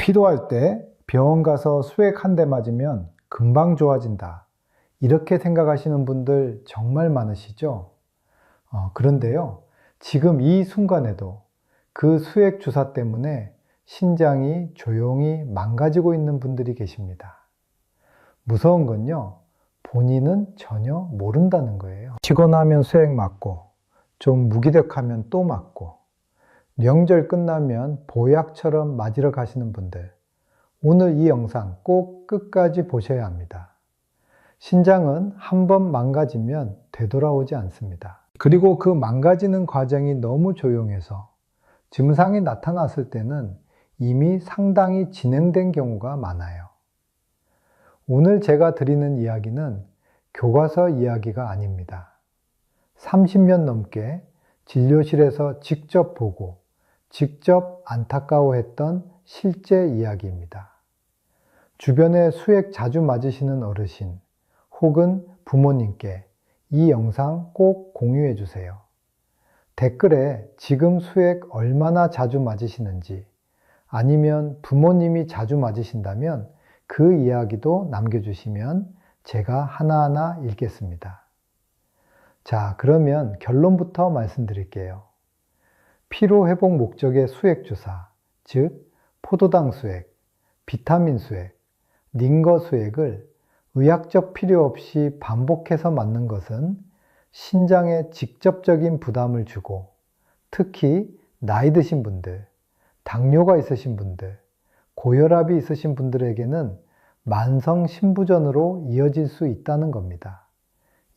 필요할 때 병원 가서 수액 한 대 맞으면 금방 좋아진다. 이렇게 생각하시는 분들 정말 많으시죠? 그런데요, 지금 이 순간에도 그 수액 주사 때문에 신장이 조용히 망가지고 있는 분들이 계십니다. 무서운 건요, 본인은 전혀 모른다는 거예요. 피곤하면 수액 맞고, 좀 무기력하면 또 맞고, 명절 끝나면 보약처럼 맞으러 가시는 분들, 오늘 이 영상 꼭 끝까지 보셔야 합니다. 신장은 한번 망가지면 되돌아오지 않습니다. 그리고 그 망가지는 과정이 너무 조용해서 증상이 나타났을 때는 이미 상당히 진행된 경우가 많아요. 오늘 제가 드리는 이야기는 교과서 이야기가 아닙니다. 30년 넘게 진료실에서 직접 보고 직접 안타까워했던 실제 이야기입니다. 주변에 수액 자주 맞으시는 어르신 혹은 부모님께 이 영상 꼭 공유해 주세요. 댓글에 지금 수액 얼마나 자주 맞으시는지, 아니면 부모님이 자주 맞으신다면 그 이야기도 남겨주시면 제가 하나하나 읽겠습니다. 자, 그러면 결론부터 말씀드릴게요. 피로회복 목적의 수액 주사, 즉 포도당 수액, 비타민 수액, 링거 수액을 의학적 필요 없이 반복해서 맞는 것은 신장에 직접적인 부담을 주고, 특히 나이 드신 분들, 당뇨가 있으신 분들, 고혈압이 있으신 분들에게는 만성 신부전으로 이어질 수 있다는 겁니다.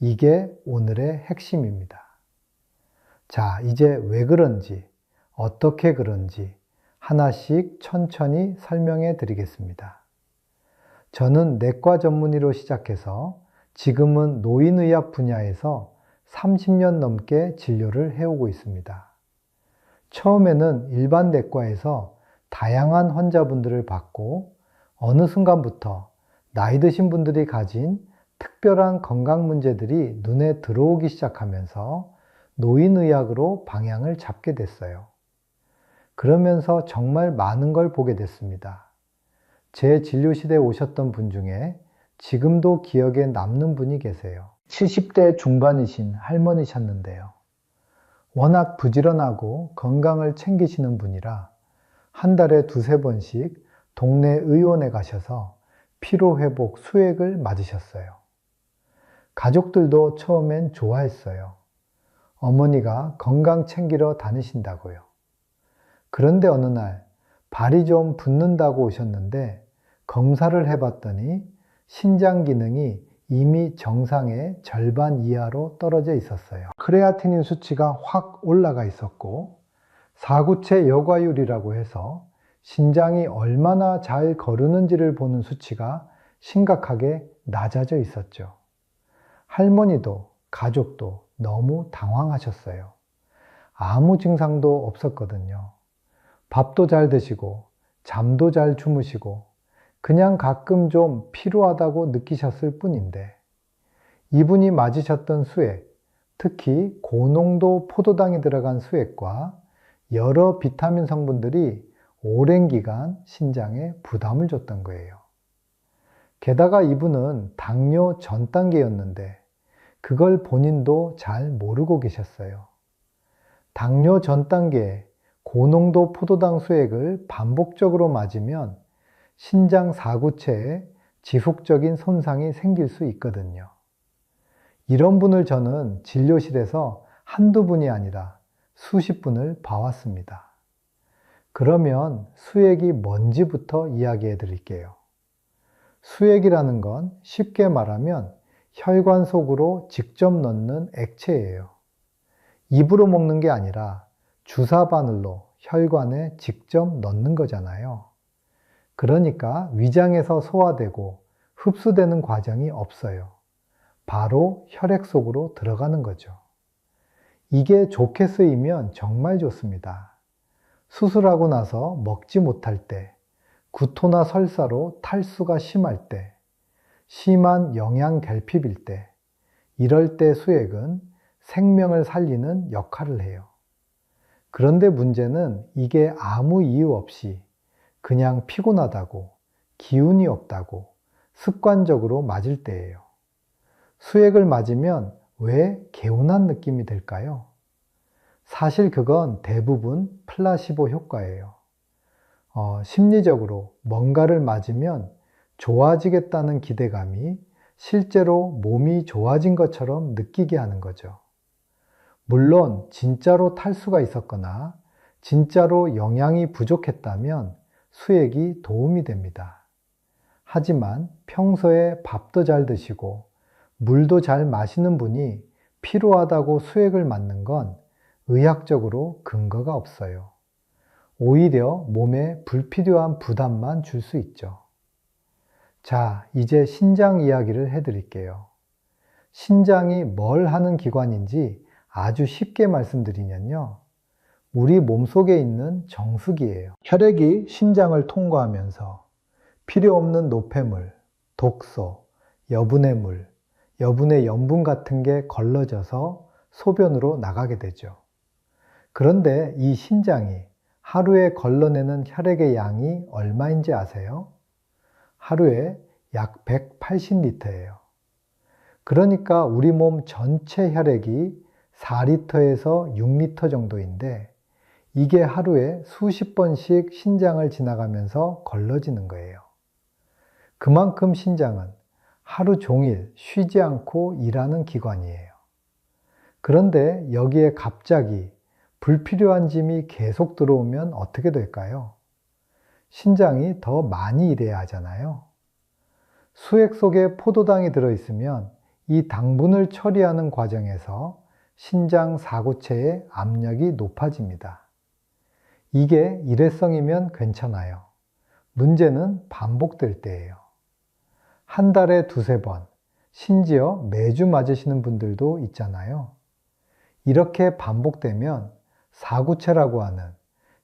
이게 오늘의 핵심입니다. 자, 이제 왜 그런지, 어떻게 그런지 하나씩 천천히 설명해 드리겠습니다. 저는 내과 전문의로 시작해서 지금은 노인의학 분야에서 30년 넘게 진료를 해오고 있습니다. 처음에는 일반 내과에서 다양한 환자분들을 받고 어느 순간부터 나이 드신 분들이 가진 특별한 건강 문제들이 눈에 들어오기 시작하면서 노인의학으로 방향을 잡게 됐어요. 그러면서 정말 많은 걸 보게 됐습니다. 제 진료실에 오셨던 분 중에 지금도 기억에 남는 분이 계세요. 70대 중반이신 할머니셨는데요. 워낙 부지런하고 건강을 챙기시는 분이라 한 달에 두세 번씩 동네 의원에 가셔서 피로회복 수액을 맞으셨어요. 가족들도 처음엔 좋아했어요. 어머니가 건강 챙기러 다니신다고요. 그런데 어느 날 발이 좀 붓는다고 오셨는데 검사를 해봤더니 신장 기능이 이미 정상의 절반 이하로 떨어져 있었어요. 크레아티닌 수치가 확 올라가 있었고, 사구체 여과율이라고 해서 신장이 얼마나 잘 거르는지를 보는 수치가 심각하게 낮아져 있었죠. 할머니도 가족도 너무 당황하셨어요. 아무 증상도 없었거든요. 밥도 잘 드시고 잠도 잘 주무시고 그냥 가끔 좀 피로하다고 느끼셨을 뿐인데, 이분이 맞으셨던 수액, 특히 고농도 포도당이 들어간 수액과 여러 비타민 성분들이 오랜 기간 신장에 부담을 줬던 거예요. 게다가 이분은 당뇨 전 단계였는데 그걸 본인도 잘 모르고 계셨어요. 당뇨 전 단계에 고농도 포도당 수액을 반복적으로 맞으면 신장 사구체에 지속적인 손상이 생길 수 있거든요. 이런 분을 저는 진료실에서 한두 분이 아니라 수십 분을 봐왔습니다. 그러면 수액이 뭔지부터 이야기해 드릴게요. 수액이라는 건 쉽게 말하면 혈관 속으로 직접 넣는 액체예요. 입으로 먹는 게 아니라 주사 바늘로 혈관에 직접 넣는 거잖아요. 그러니까 위장에서 소화되고 흡수되는 과정이 없어요. 바로 혈액 속으로 들어가는 거죠. 이게 좋게 쓰이면 정말 좋습니다. 수술하고 나서 먹지 못할 때, 구토나 설사로 탈수가 심할 때, 심한 영양 결핍일 때, 이럴 때 수액은 생명을 살리는 역할을 해요. 그런데 문제는 이게 아무 이유 없이 그냥 피곤하다고, 기운이 없다고 습관적으로 맞을 때예요. 수액을 맞으면 왜 개운한 느낌이 들까요? 사실 그건 대부분 플라시보 효과예요. 심리적으로 뭔가를 맞으면 좋아지겠다는 기대감이 실제로 몸이 좋아진 것처럼 느끼게 하는 거죠. 물론 진짜로 탈수가 있었거나 진짜로 영양이 부족했다면 수액이 도움이 됩니다. 하지만 평소에 밥도 잘 드시고 물도 잘 마시는 분이 피로하다고 수액을 맞는 건 의학적으로 근거가 없어요. 오히려 몸에 불필요한 부담만 줄 수 있죠. 자, 이제 신장 이야기를 해드릴게요. 신장이 뭘 하는 기관인지 아주 쉽게 말씀드리면요. 우리 몸속에 있는 정수기예요. 혈액이 신장을 통과하면서 필요 없는 노폐물, 독소, 여분의 물, 여분의 염분 같은 게 걸러져서 소변으로 나가게 되죠. 그런데 이 신장이 하루에 걸러내는 혈액의 양이 얼마인지 아세요? 하루에 약 180리터예요. 그러니까 우리 몸 전체 혈액이 4리터에서 6리터 정도인데 이게 하루에 수십 번씩 신장을 지나가면서 걸러지는 거예요. 그만큼 신장은 하루 종일 쉬지 않고 일하는 기관이에요. 그런데 여기에 갑자기 불필요한 짐이 계속 들어오면 어떻게 될까요? 신장이 더 많이 일해야 하잖아요. 수액 속에 포도당이 들어있으면 이 당분을 처리하는 과정에서 신장 사구체의 압력이 높아집니다. 이게 일회성이면 괜찮아요. 문제는 반복될 때예요. 한 달에 두세 번, 심지어 매주 맞으시는 분들도 있잖아요. 이렇게 반복되면 사구체라고 하는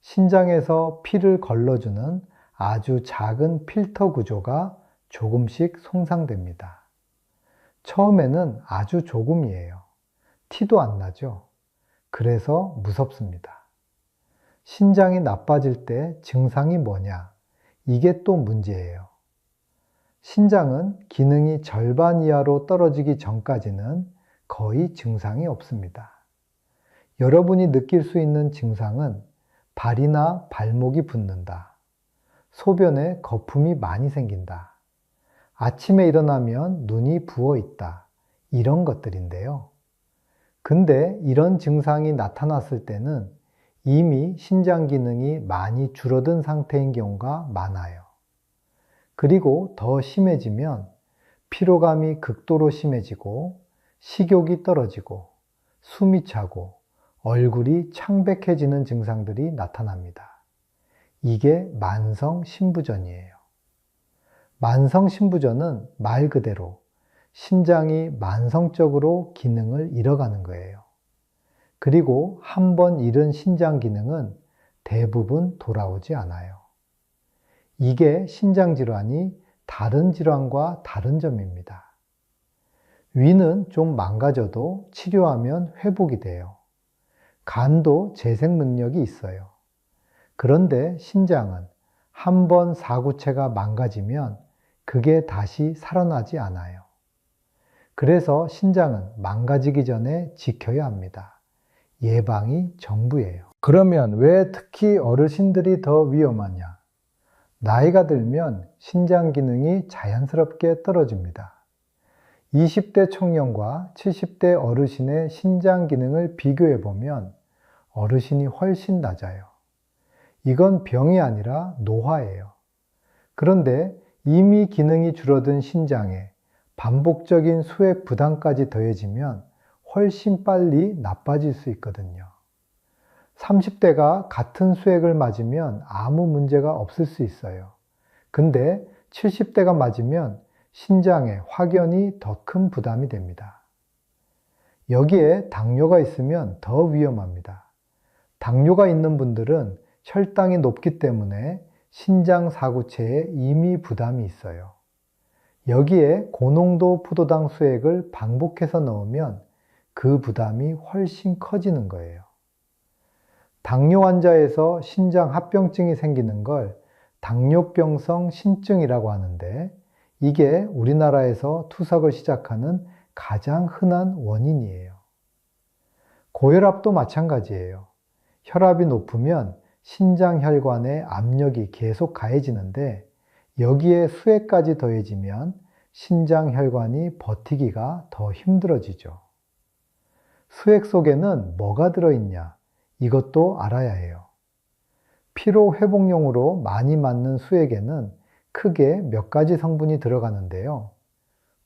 신장에서 피를 걸러주는 아주 작은 필터 구조가 조금씩 손상됩니다. 처음에는 아주 조금이에요. 티도 안 나죠? 그래서 무섭습니다. 신장이 나빠질 때 증상이 뭐냐? 이게 또 문제예요. 신장은 기능이 절반 이하로 떨어지기 전까지는 거의 증상이 없습니다. 여러분이 느낄 수 있는 증상은 발이나 발목이 붓는다. 소변에 거품이 많이 생긴다. 아침에 일어나면 눈이 부어 있다. 이런 것들인데요. 근데 이런 증상이 나타났을 때는 이미 신장 기능이 많이 줄어든 상태인 경우가 많아요. 그리고 더 심해지면 피로감이 극도로 심해지고 식욕이 떨어지고 숨이 차고 얼굴이 창백해지는 증상들이 나타납니다. 이게 만성 신부전이에요. 만성 신부전은 말 그대로 신장이 만성적으로 기능을 잃어가는 거예요. 그리고 한 번 잃은 신장 기능은 대부분 돌아오지 않아요. 이게 신장 질환이 다른 질환과 다른 점입니다. 위는 좀 망가져도 치료하면 회복이 돼요. 간도 재생 능력이 있어요. 그런데 신장은 한 번 사구체가 망가지면 그게 다시 살아나지 않아요. 그래서 신장은 망가지기 전에 지켜야 합니다. 예방이 전부예요. 그러면 왜 특히 어르신들이 더 위험하냐? 나이가 들면 신장 기능이 자연스럽게 떨어집니다. 20대 청년과 70대 어르신의 신장 기능을 비교해 보면 어르신이 훨씬 낮아요. 이건 병이 아니라 노화예요. 그런데 이미 기능이 줄어든 신장에 반복적인 수액 부담까지 더해지면 훨씬 빨리 나빠질 수 있거든요. 30대가 같은 수액을 맞으면 아무 문제가 없을 수 있어요. 근데 70대가 맞으면 신장에 확연히 더 큰 부담이 됩니다. 여기에 당뇨가 있으면 더 위험합니다. 당뇨가 있는 분들은 혈당이 높기 때문에 신장 사구체에 이미 부담이 있어요. 여기에 고농도 포도당 수액을 반복해서 넣으면 그 부담이 훨씬 커지는 거예요. 당뇨 환자에서 신장 합병증이 생기는 걸 당뇨병성 신증이라고 하는데 이게 우리나라에서 투석을 시작하는 가장 흔한 원인이에요. 고혈압도 마찬가지예요. 혈압이 높으면 신장혈관에 압력이 계속 가해지는데 여기에 수액까지 더해지면 신장혈관이 버티기가 더 힘들어지죠. 수액 속에는 뭐가 들어있냐? 이것도 알아야 해요. 피로 회복용으로 많이 맞는 수액에는 크게 몇 가지 성분이 들어가는데요.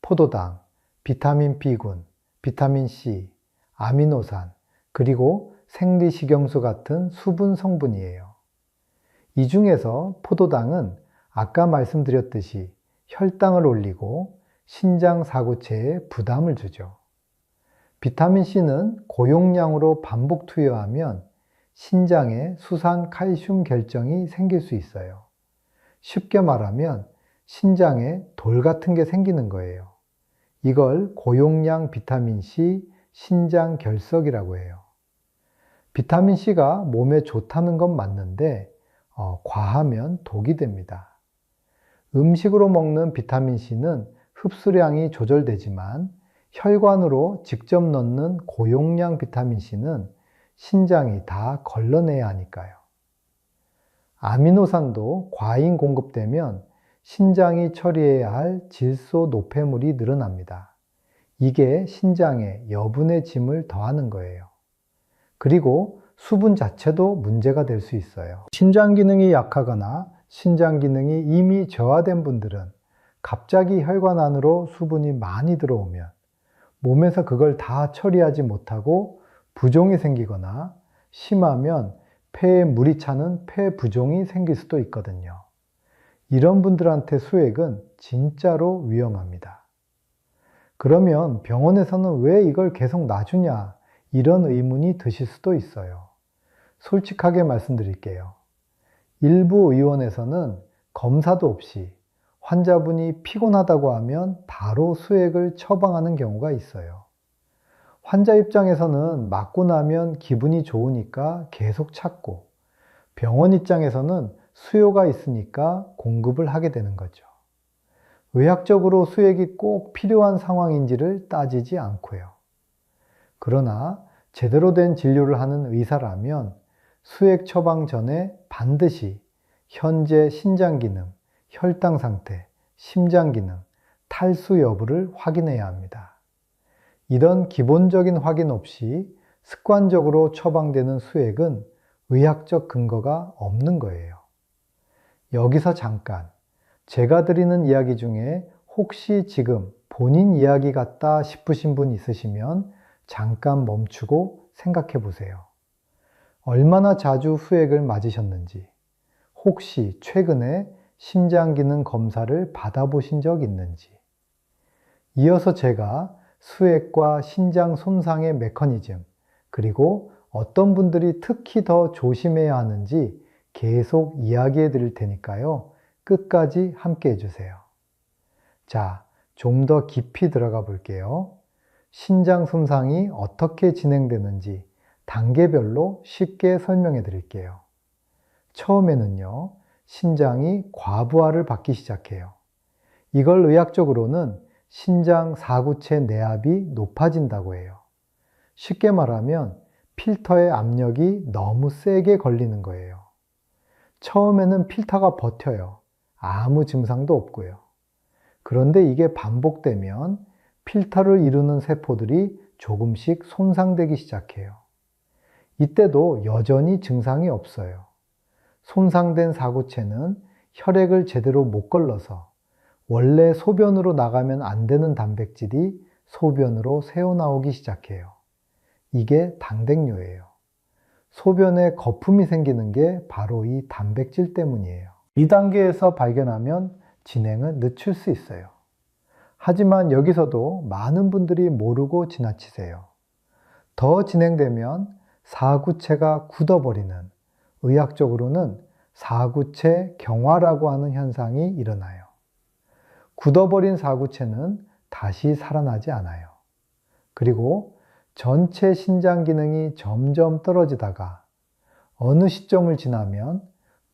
포도당, 비타민 B군, 비타민 C, 아미노산, 그리고 생리식용수 같은 수분 성분이에요. 이 중에서 포도당은 아까 말씀드렸듯이 혈당을 올리고 신장 사구체에 부담을 주죠. 비타민 C는 고용량으로 반복 투여하면 신장에 수산 칼슘 결정이 생길 수 있어요. 쉽게 말하면 신장에 돌 같은 게 생기는 거예요. 이걸 고용량 비타민 C 신장 결석이라고 해요. 비타민 C가 몸에 좋다는 건 맞는데 과하면 독이 됩니다. 음식으로 먹는 비타민 C는 흡수량이 조절되지만 혈관으로 직접 넣는 고용량 비타민 C는 신장이 다 걸러내야 하니까요. 아미노산도 과잉 공급되면 신장이 처리해야 할 질소 노폐물이 늘어납니다. 이게 신장에 여분의 짐을 더하는 거예요. 그리고 수분 자체도 문제가 될 수 있어요. 신장 기능이 약하거나 신장 기능이 이미 저하된 분들은 갑자기 혈관 안으로 수분이 많이 들어오면 몸에서 그걸 다 처리하지 못하고 부종이 생기거나 심하면 폐에 물이 차는 폐부종이 생길 수도 있거든요. 이런 분들한테 수액은 진짜로 위험합니다. 그러면 병원에서는 왜 이걸 계속 놔주냐? 이런 의문이 드실 수도 있어요. 솔직하게 말씀드릴게요. 일부 의원에서는 검사도 없이 환자분이 피곤하다고 하면 바로 수액을 처방하는 경우가 있어요. 환자 입장에서는 맞고 나면 기분이 좋으니까 계속 찾고 병원 입장에서는 수요가 있으니까 공급을 하게 되는 거죠. 의학적으로 수액이 꼭 필요한 상황인지를 따지지 않고요. 그러나 제대로 된 진료를 하는 의사라면 수액 처방 전에 반드시 현재 신장 기능, 혈당 상태, 심장 기능, 탈수 여부를 확인해야 합니다. 이런 기본적인 확인 없이 습관적으로 처방되는 수액은 의학적 근거가 없는 거예요. 여기서 잠깐 제가 드리는 이야기 중에 혹시 지금 본인 이야기 같다 싶으신 분 있으시면 잠깐 멈추고 생각해 보세요. 얼마나 자주 수액을 맞으셨는지, 혹시 최근에 심장기능 검사를 받아보신 적 있는지, 이어서 제가 수액과 신장 손상의 메커니즘, 그리고 어떤 분들이 특히 더 조심해야 하는지 계속 이야기해 드릴 테니까요. 끝까지 함께 해주세요. 자, 좀 더 깊이 들어가 볼게요. 신장 손상이 어떻게 진행되는지 단계별로 쉽게 설명해 드릴게요. 처음에는요, 신장이 과부하를 받기 시작해요. 이걸 의학적으로는 신장 사구체 내압이 높아진다고 해요. 쉽게 말하면 필터의 압력이 너무 세게 걸리는 거예요. 처음에는 필터가 버텨요. 아무 증상도 없고요. 그런데 이게 반복되면 필터를 이루는 세포들이 조금씩 손상되기 시작해요. 이때도 여전히 증상이 없어요. 손상된 사구체는 혈액을 제대로 못 걸러서 원래 소변으로 나가면 안 되는 단백질이 소변으로 새어나오기 시작해요. 이게 당백뇨예요. 소변에 거품이 생기는 게 바로 이 단백질 때문이에요. 이 단계에서 발견하면 진행을 늦출 수 있어요. 하지만 여기서도 많은 분들이 모르고 지나치세요. 더 진행되면 사구체가 굳어버리는, 의학적으로는 사구체 경화라고 하는 현상이 일어나요. 굳어버린 사구체는 다시 살아나지 않아요. 그리고 전체 신장 기능이 점점 떨어지다가 어느 시점을 지나면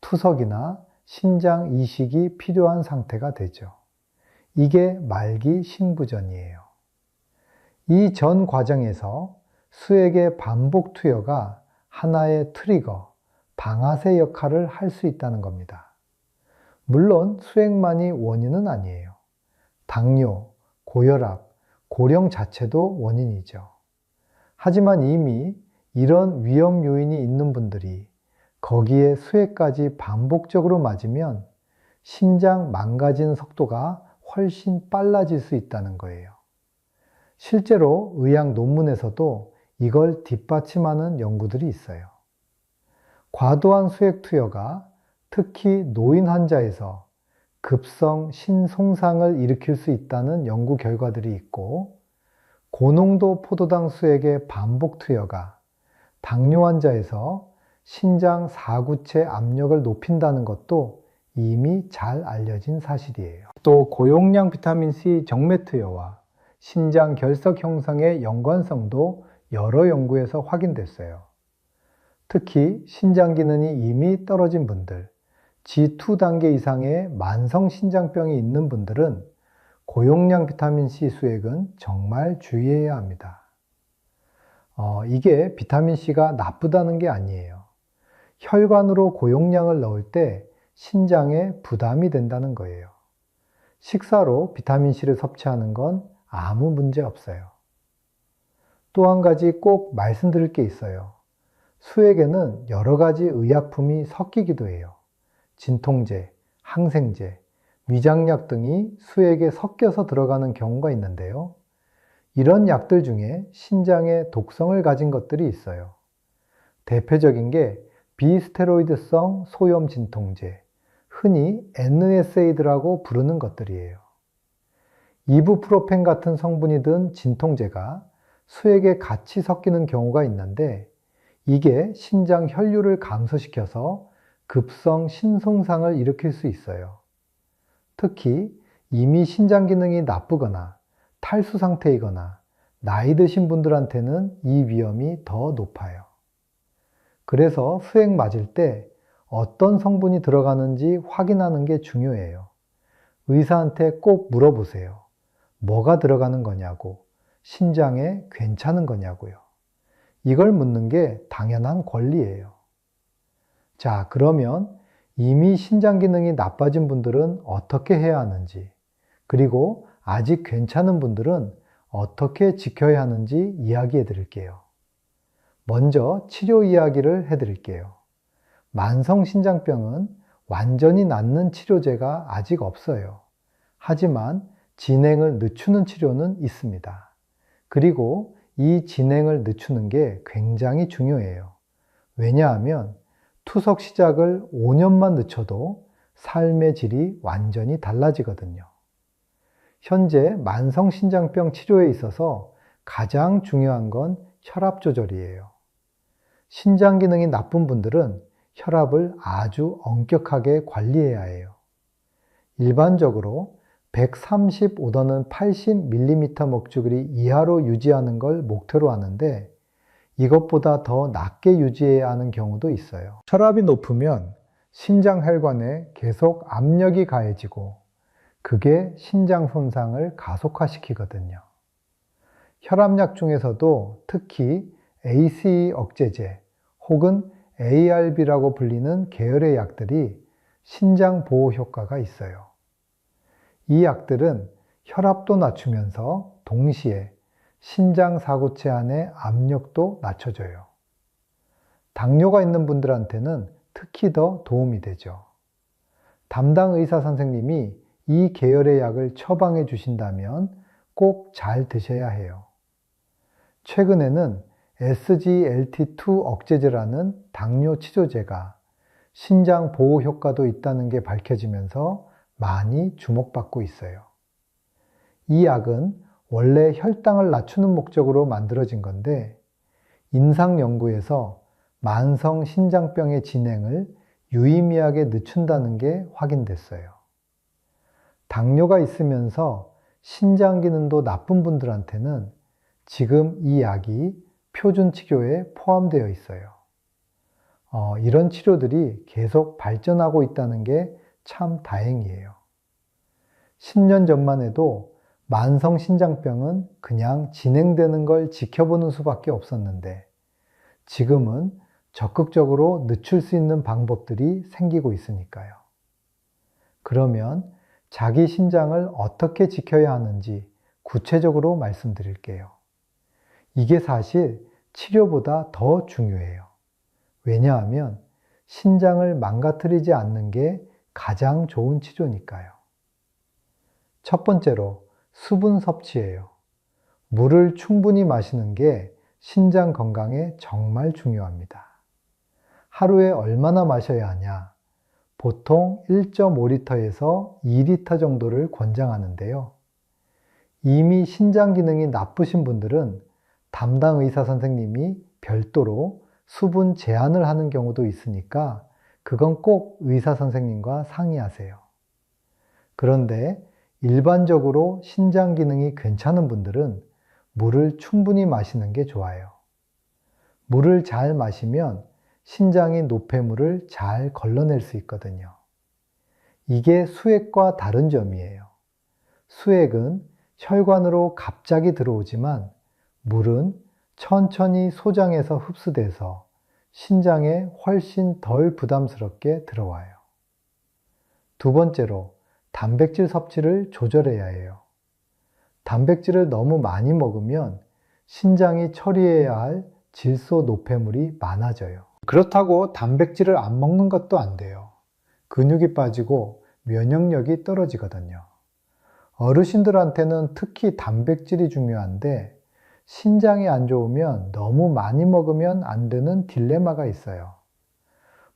투석이나 신장 이식이 필요한 상태가 되죠. 이게 말기 신부전이에요. 이 전 과정에서 수액의 반복 투여가 하나의 트리거, 방아쇠 역할을 할 수 있다는 겁니다. 물론 수액만이 원인은 아니에요. 당뇨, 고혈압, 고령 자체도 원인이죠. 하지만 이미 이런 위험 요인이 있는 분들이 거기에 수액까지 반복적으로 맞으면 신장 망가지는 속도가 훨씬 빨라질 수 있다는 거예요. 실제로 의학 논문에서도 이걸 뒷받침하는 연구들이 있어요. 과도한 수액 투여가 특히 노인 환자에서 급성 신송상을 일으킬 수 있다는 연구 결과들이 있고, 고농도 포도당 수액의 반복 투여가 당뇨 환자에서 신장 사구체 압력을 높인다는 것도 이미 잘 알려진 사실이에요. 또 고용량 비타민C 정맥 투여와 신장 결석 형성의 연관성도 여러 연구에서 확인됐어요. 특히 신장 기능이 이미 떨어진 분들, G2 단계 이상의 만성 신장병이 있는 분들은 고용량 비타민C 수액은 정말 주의해야 합니다. 이게 비타민C가 나쁘다는 게 아니에요. 혈관으로 고용량을 넣을 때 신장에 부담이 된다는 거예요. 식사로 비타민C를 섭취하는 건 아무 문제 없어요. 또 한 가지 꼭 말씀드릴 게 있어요. 수액에는 여러 가지 의약품이 섞이기도 해요. 진통제, 항생제, 위장약 등이 수액에 섞여서 들어가는 경우가 있는데요. 이런 약들 중에 신장에 독성을 가진 것들이 있어요. 대표적인 게 비스테로이드성 소염 진통제, 흔히 NSAID라고 부르는 것들이에요. 이부프로펜 같은 성분이 든 진통제가 수액에 같이 섞이는 경우가 있는데, 이게 신장 혈류를 감소시켜서 급성 신송상을 일으킬 수 있어요. 특히 이미 신장 기능이 나쁘거나 탈수 상태이거나 나이 드신 분들한테는 이 위험이 더 높아요. 그래서 수액 맞을 때 어떤 성분이 들어가는지 확인하는 게 중요해요. 의사한테 꼭 물어보세요. 뭐가 들어가는 거냐고, 신장에 괜찮은 거냐고요. 이걸 묻는 게 당연한 권리예요. 자, 그러면 이미 신장 기능이 나빠진 분들은 어떻게 해야 하는지, 그리고 아직 괜찮은 분들은 어떻게 지켜야 하는지 이야기해 드릴게요. 먼저 치료 이야기를 해 드릴게요. 만성신장병은 완전히 낫는 치료제가 아직 없어요. 하지만 진행을 늦추는 치료는 있습니다. 그리고 이 진행을 늦추는 게 굉장히 중요해요. 왜냐하면 투석 시작을 5년만 늦춰도 삶의 질이 완전히 달라지거든요. 현재 만성신장병 치료에 있어서 가장 중요한 건 혈압 조절이에요. 신장 기능이 나쁜 분들은 혈압을 아주 엄격하게 관리해야 해요. 일반적으로 135도는 80mm 목줄기 이하로 유지하는 걸 목표로 하는데, 이것보다 더 낮게 유지해야 하는 경우도 있어요. 혈압이 높으면 신장 혈관에 계속 압력이 가해지고 그게 신장 손상을 가속화시키거든요. 혈압약 중에서도 특히 ACE 억제제 혹은 ARB라고 불리는 계열의 약들이 신장 보호 효과가 있어요. 이 약들은 혈압도 낮추면서 동시에 신장 사구체 안의 압력도 낮춰줘요. 당뇨가 있는 분들한테는 특히 더 도움이 되죠. 담당 의사 선생님이 이 계열의 약을 처방해 주신다면 꼭 잘 드셔야 해요. 최근에는 SGLT2 억제제라는 당뇨 치료제가 신장 보호 효과도 있다는 게 밝혀지면서 많이 주목받고 있어요. 이 약은 원래 혈당을 낮추는 목적으로 만들어진 건데, 임상 연구에서 만성 신장병의 진행을 유의미하게 늦춘다는 게 확인됐어요. 당뇨가 있으면서 신장 기능도 나쁜 분들한테는 지금 이 약이 표준 치료에 포함되어 있어요. 이런 치료들이 계속 발전하고 있다는 게 참 다행이에요. 10년 전만 해도 만성신장병은 그냥 진행되는 걸 지켜보는 수밖에 없었는데 지금은 적극적으로 늦출 수 있는 방법들이 생기고 있으니까요. 그러면 자기 신장을 어떻게 지켜야 하는지 구체적으로 말씀드릴게요. 이게 사실 치료보다 더 중요해요. 왜냐하면 신장을 망가뜨리지 않는 게 가장 좋은 치료니까요. 첫 번째로 수분 섭취예요. 물을 충분히 마시는 게 신장 건강에 정말 중요합니다. 하루에 얼마나 마셔야 하냐? 보통 1.5리터에서 2리터 정도를 권장하는데요. 이미 신장 기능이 나쁘신 분들은 담당 의사 선생님이 별도로 수분 제한을 하는 경우도 있으니까 그건 꼭 의사 선생님과 상의하세요. 그런데 일반적으로 신장 기능이 괜찮은 분들은 물을 충분히 마시는 게 좋아요. 물을 잘 마시면 신장의 노폐물을 잘 걸러낼 수 있거든요. 이게 수액과 다른 점이에요. 수액은 혈관으로 갑자기 들어오지만 물은 천천히 소장에서 흡수돼서 신장에 훨씬 덜 부담스럽게 들어와요. 두 번째로 단백질 섭취를 조절해야 해요. 단백질을 너무 많이 먹으면 신장이 처리해야 할 질소 노폐물이 많아져요. 그렇다고 단백질을 안 먹는 것도 안 돼요. 근육이 빠지고 면역력이 떨어지거든요. 어르신들한테는 특히 단백질이 중요한데 신장이 안 좋으면 너무 많이 먹으면 안 되는 딜레마가 있어요.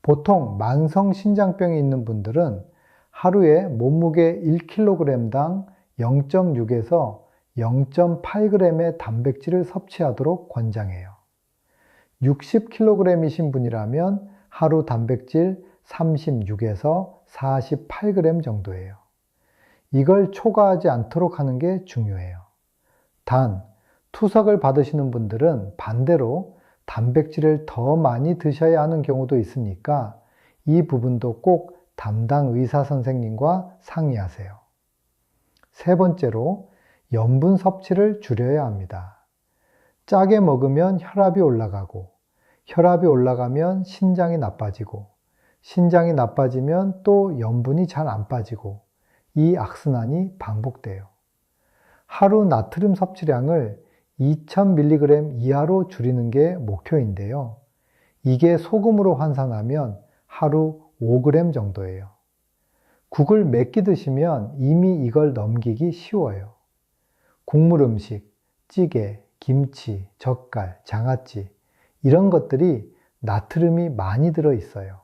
보통 만성 신장병이 있는 분들은 하루에 몸무게 1kg당 0.6에서 0.8g의 단백질을 섭취하도록 권장해요. 60kg이신 분이라면 하루 단백질 36에서 48g 정도예요. 이걸 초과하지 않도록 하는 게 중요해요. 단, 투석을 받으시는 분들은 반대로 단백질을 더 많이 드셔야 하는 경우도 있으니까 이 부분도 꼭 담당 의사 선생님과 상의하세요. 세 번째로 염분 섭취를 줄여야 합니다. 짜게 먹으면 혈압이 올라가고 혈압이 올라가면 신장이 나빠지고 신장이 나빠지면 또 염분이 잘 안 빠지고 이 악순환이 반복돼요. 하루 나트륨 섭취량을 2000mg 이하로 줄이는 게 목표인데요. 이게 소금으로 환산하면 하루 5g 정도예요. 국을 몇 끼 드시면 이미 이걸 넘기기 쉬워요. 국물 음식, 찌개, 김치, 젓갈, 장아찌 이런 것들이 나트륨이 많이 들어 있어요.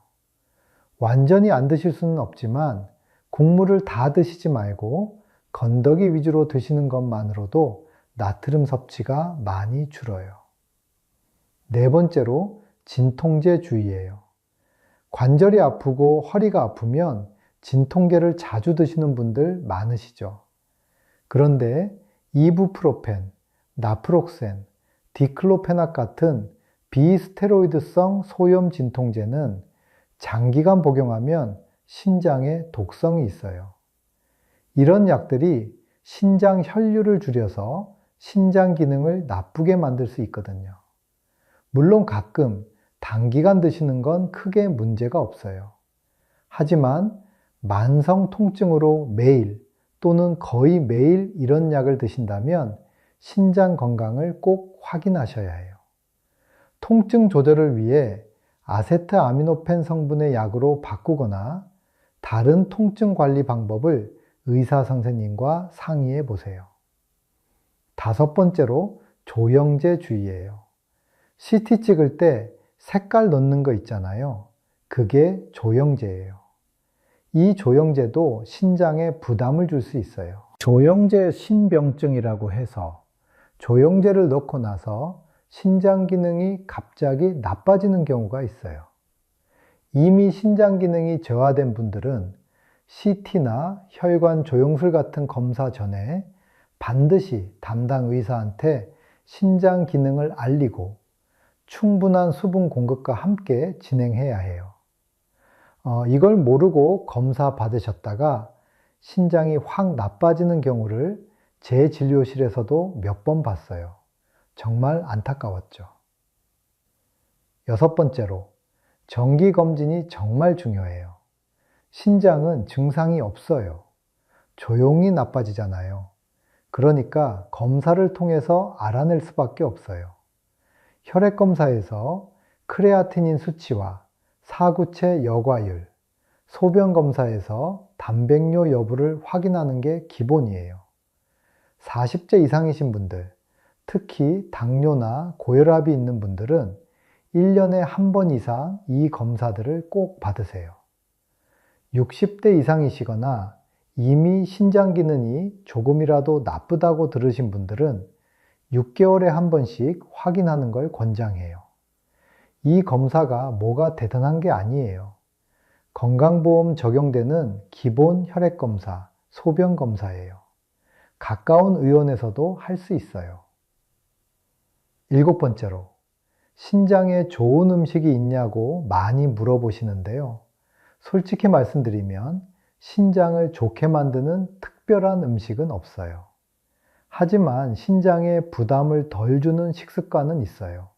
완전히 안 드실 수는 없지만 국물을 다 드시지 말고 건더기 위주로 드시는 것만으로도 나트륨 섭취가 많이 줄어요. 네 번째로 진통제 주의예요. 관절이 아프고 허리가 아프면 진통제를 자주 드시는 분들 많으시죠. 그런데 이부프로펜, 나프록센, 디클로페낙 같은 비스테로이드성 소염 진통제는 장기간 복용하면 신장에 독성이 있어요. 이런 약들이 신장 혈류를 줄여서 신장 기능을 나쁘게 만들 수 있거든요. 물론 가끔 단기간 드시는 건 크게 문제가 없어요. 하지만 만성 통증으로 매일 또는 거의 매일 이런 약을 드신다면 신장 건강을 꼭 확인하셔야 해요. 통증 조절을 위해 아세트아미노펜 성분의 약으로 바꾸거나 다른 통증 관리 방법을 의사 선생님과 상의해 보세요. 다섯 번째로 조영제 주의예요. CT 찍을 때 색깔 넣는 거 있잖아요. 그게 조영제예요. 이 조영제도 신장에 부담을 줄 수 있어요. 조영제 신병증이라고 해서 조영제를 넣고 나서 신장 기능이 갑자기 나빠지는 경우가 있어요. 이미 신장 기능이 저하된 분들은 CT나 혈관 조영술 같은 검사 전에 반드시 담당 의사한테 신장 기능을 알리고 충분한 수분 공급과 함께 진행해야 해요. 이걸 모르고 검사 받으셨다가 신장이 확 나빠지는 경우를 제 진료실에서도 몇 번 봤어요. 정말 안타까웠죠. 여섯 번째로, 정기검진이 정말 중요해요. 신장은 증상이 없어요. 조용히 나빠지잖아요. 그러니까 검사를 통해서 알아낼 수밖에 없어요. 혈액검사에서 크레아티닌 수치와 사구체 여과율, 소변검사에서 단백뇨 여부를 확인하는 게 기본이에요. 40세 이상이신 분들, 특히 당뇨나 고혈압이 있는 분들은 1년에 한 번 이상 이 검사들을 꼭 받으세요. 60대 이상이시거나 이미 신장 기능이 조금이라도 나쁘다고 들으신 분들은 6개월에 한 번씩 확인하는 걸 권장해요. 이 검사가 뭐가 대단한 게 아니에요. 건강보험 적용되는 기본 혈액검사, 소변검사예요. 가까운 의원에서도 할 수 있어요. 일곱 번째로, 신장에 좋은 음식이 있냐고 많이 물어보시는데요. 솔직히 말씀드리면 신장을 좋게 만드는 특별한 음식은 없어요. 하지만 신장에 부담을 덜 주는 식습관은 있어요.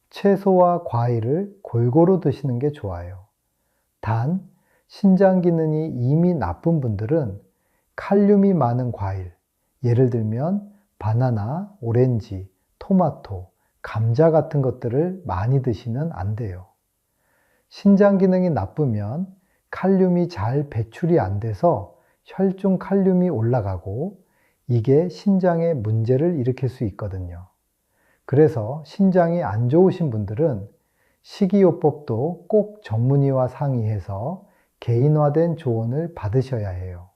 채소와 과일을 골고루 드시는 게 좋아요. 단, 신장 기능이 이미 나쁜 분들은 칼륨이 많은 과일, 예를 들면 바나나, 오렌지, 토마토, 감자 같은 것들을 많이 드시면 안 돼요. 신장 기능이 나쁘면 칼륨이 잘 배출이 안 돼서 혈중 칼륨이 올라가고 이게 신장에 문제를 일으킬 수 있거든요. 그래서 신장이 안 좋으신 분들은 식이요법도 꼭 전문의와 상의해서 개인화된 조언을 받으셔야 해요.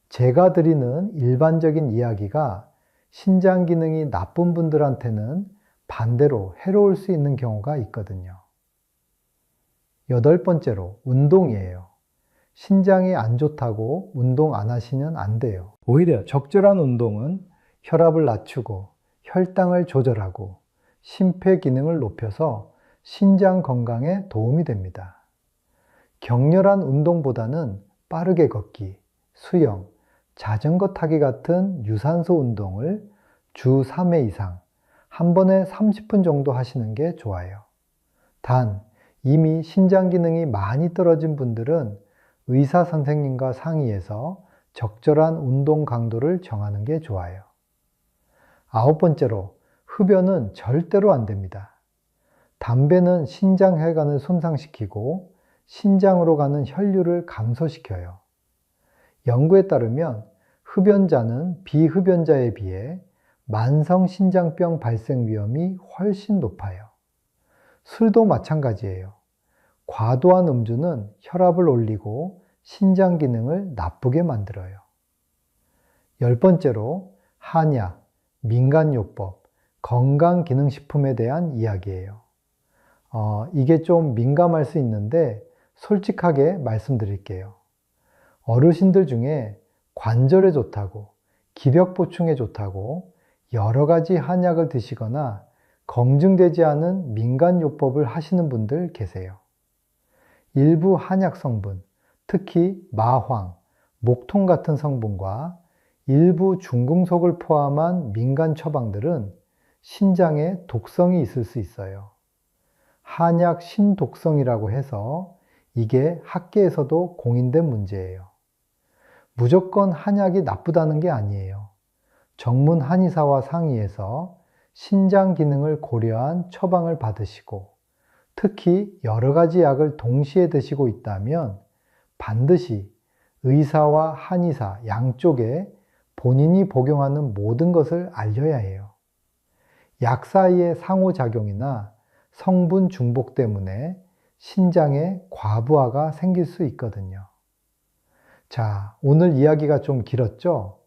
제가 드리는 일반적인 이야기가 신장 기능이 나쁜 분들한테는 반대로 해로울 수 있는 경우가 있거든요. 여덟 번째로, 운동이에요. 신장이 안 좋다고 운동 안 하시면 안 돼요. 오히려 적절한 운동은 혈압을 낮추고 혈당을 조절하고 심폐 기능을 높여서 신장 건강에 도움이 됩니다. 격렬한 운동보다는 빠르게 걷기, 수영, 자전거 타기 같은 유산소 운동을 주 3회 이상, 한 번에 30분 정도 하시는 게 좋아요. 단, 이미 신장 기능이 많이 떨어진 분들은 의사 선생님과 상의해서 적절한 운동 강도를 정하는 게 좋아요. 아홉 번째로, 흡연은 절대로 안 됩니다. 담배는 신장 혈관을 손상시키고 신장으로 가는 혈류를 감소시켜요. 연구에 따르면 흡연자는 비흡연자에 비해 만성 신장병 발생 위험이 훨씬 높아요. 술도 마찬가지예요. 과도한 음주는 혈압을 올리고 신장 기능을 나쁘게 만들어요. 열 번째로, 한약, 민간요법, 건강기능식품에 대한 이야기예요. 이게 좀 민감할 수 있는데 솔직하게 말씀드릴게요. 어르신들 중에 관절에 좋다고, 기력 보충에 좋다고 여러 가지 한약을 드시거나 검증되지 않은 민간요법을 하시는 분들 계세요. 일부 한약 성분, 특히 마황, 목통 같은 성분과 일부 중금속을 포함한 민간 처방들은 신장에 독성이 있을 수 있어요. 한약 신독성이라고 해서 이게 학계에서도 공인된 문제예요. 무조건 한약이 나쁘다는 게 아니에요. 전문 한의사와 상의해서 신장 기능을 고려한 처방을 받으시고 특히 여러 가지 약을 동시에 드시고 있다면 반드시 의사와 한의사 양쪽에 본인이 복용하는 모든 것을 알려야 해요. 약 사이의 상호작용이나 성분 중복 때문에 신장에 과부하가 생길 수 있거든요. 자, 오늘 이야기가 좀 길었죠?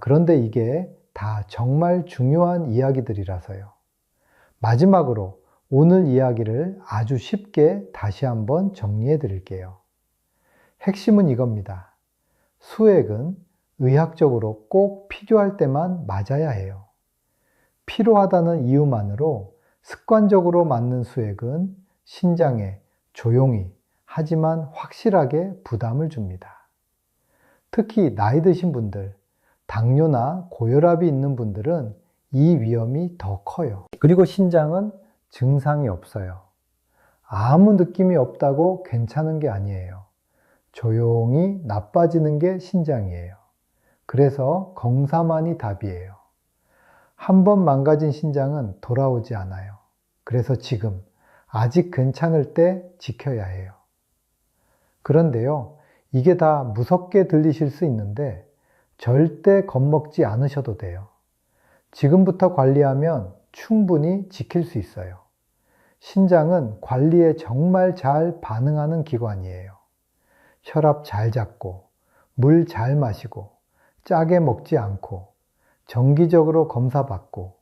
그런데 이게 다 정말 중요한 이야기들이라서요. 마지막으로 오늘 이야기를 아주 쉽게 다시 한번 정리해 드릴게요. 핵심은 이겁니다. 수액은 의학적으로 꼭 필요할 때만 맞아야 해요. 필요하다는 이유만으로 습관적으로 맞는 수액은 신장에 조용히 하지만 확실하게 부담을 줍니다. 특히 나이 드신 분들, 당뇨나 고혈압이 있는 분들은 이 위험이 더 커요. 그리고 신장은 증상이 없어요. 아무 느낌이 없다고 괜찮은 게 아니에요. 조용히 나빠지는 게 신장이에요. 그래서 검사만이 답이에요. 한 번 망가진 신장은 돌아오지 않아요. 그래서 지금 아직 괜찮을 때 지켜야 해요. 그런데요, 이게 다 무섭게 들리실 수 있는데 절대 겁먹지 않으셔도 돼요. 지금부터 관리하면 충분히 지킬 수 있어요. 신장은 관리에 정말 잘 반응하는 기관이에요. 혈압 잘 잡고, 물 잘 마시고, 짜게 먹지 않고, 정기적으로 검사받고,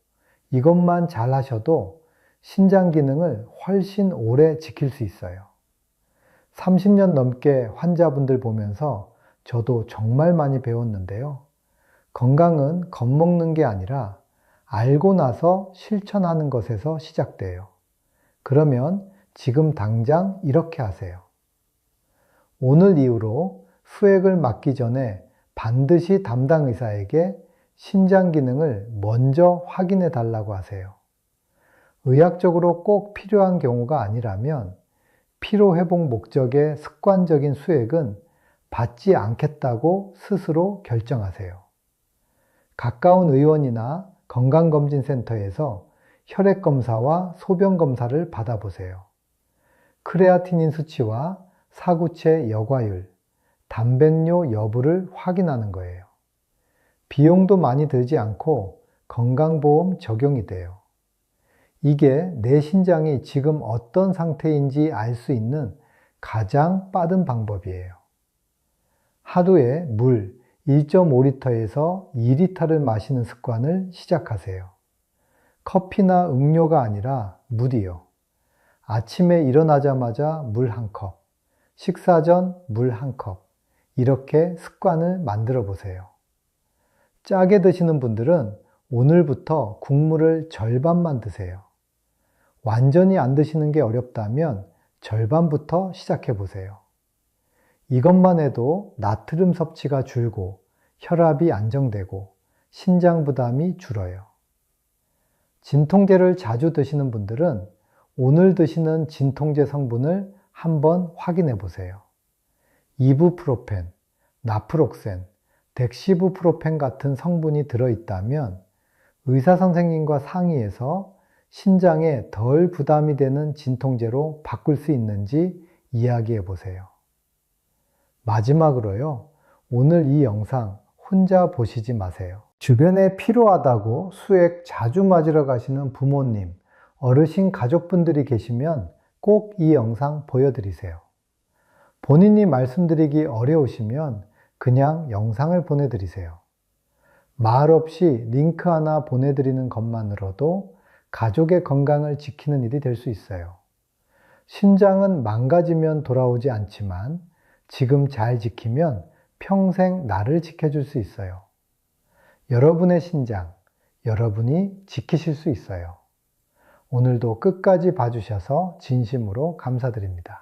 이것만 잘 하셔도 신장 기능을 훨씬 오래 지킬 수 있어요. 30년 넘게 환자분들 보면서 저도 정말 많이 배웠는데요. 건강은 겁먹는 게 아니라 알고 나서 실천하는 것에서 시작돼요. 그러면 지금 당장 이렇게 하세요. 오늘 이후로 수액을 맞기 전에 반드시 담당 의사에게 신장 기능을 먼저 확인해 달라고 하세요. 의학적으로 꼭 필요한 경우가 아니라면 피로회복 목적의 습관적인 수액은 받지 않겠다고 스스로 결정하세요. 가까운 의원이나 건강검진센터에서 혈액검사와 소변검사를 받아보세요. 크레아티닌 수치와 사구체 여과율, 단백뇨 여부를 확인하는 거예요. 비용도 많이 들지 않고 건강보험 적용이 돼요. 이게 내 신장이 지금 어떤 상태인지 알 수 있는 가장 빠른 방법이에요. 하루에 물 1.5리터에서 2리터를 마시는 습관을 시작하세요. 커피나 음료가 아니라 물이요. 아침에 일어나자마자 물 한 컵, 식사 전 물 한 컵, 이렇게 습관을 만들어 보세요. 짜게 드시는 분들은 오늘부터 국물을 절반만 드세요. 완전히 안 드시는 게 어렵다면 절반부터 시작해 보세요. 이것만 해도 나트륨 섭취가 줄고 혈압이 안정되고 신장 부담이 줄어요. 진통제를 자주 드시는 분들은 오늘 드시는 진통제 성분을 한번 확인해 보세요. 이부프로펜, 나프록센, 덱시부프로펜 같은 성분이 들어있다면 의사 선생님과 상의해서 신장에 덜 부담이 되는 진통제로 바꿀 수 있는지 이야기해 보세요. 마지막으로요, 오늘 이 영상 혼자 보시지 마세요. 주변에 필요하다고 수액 자주 맞으러 가시는 부모님, 어르신 가족분들이 계시면 꼭 이 영상 보여드리세요. 본인이 말씀드리기 어려우시면 그냥 영상을 보내드리세요. 말 없이 링크 하나 보내드리는 것만으로도 가족의 건강을 지키는 일이 될 수 있어요. 신장은 망가지면 돌아오지 않지만 지금 잘 지키면 평생 나를 지켜줄 수 있어요. 여러분의 신장, 여러분이 지키실 수 있어요. 오늘도 끝까지 봐주셔서 진심으로 감사드립니다.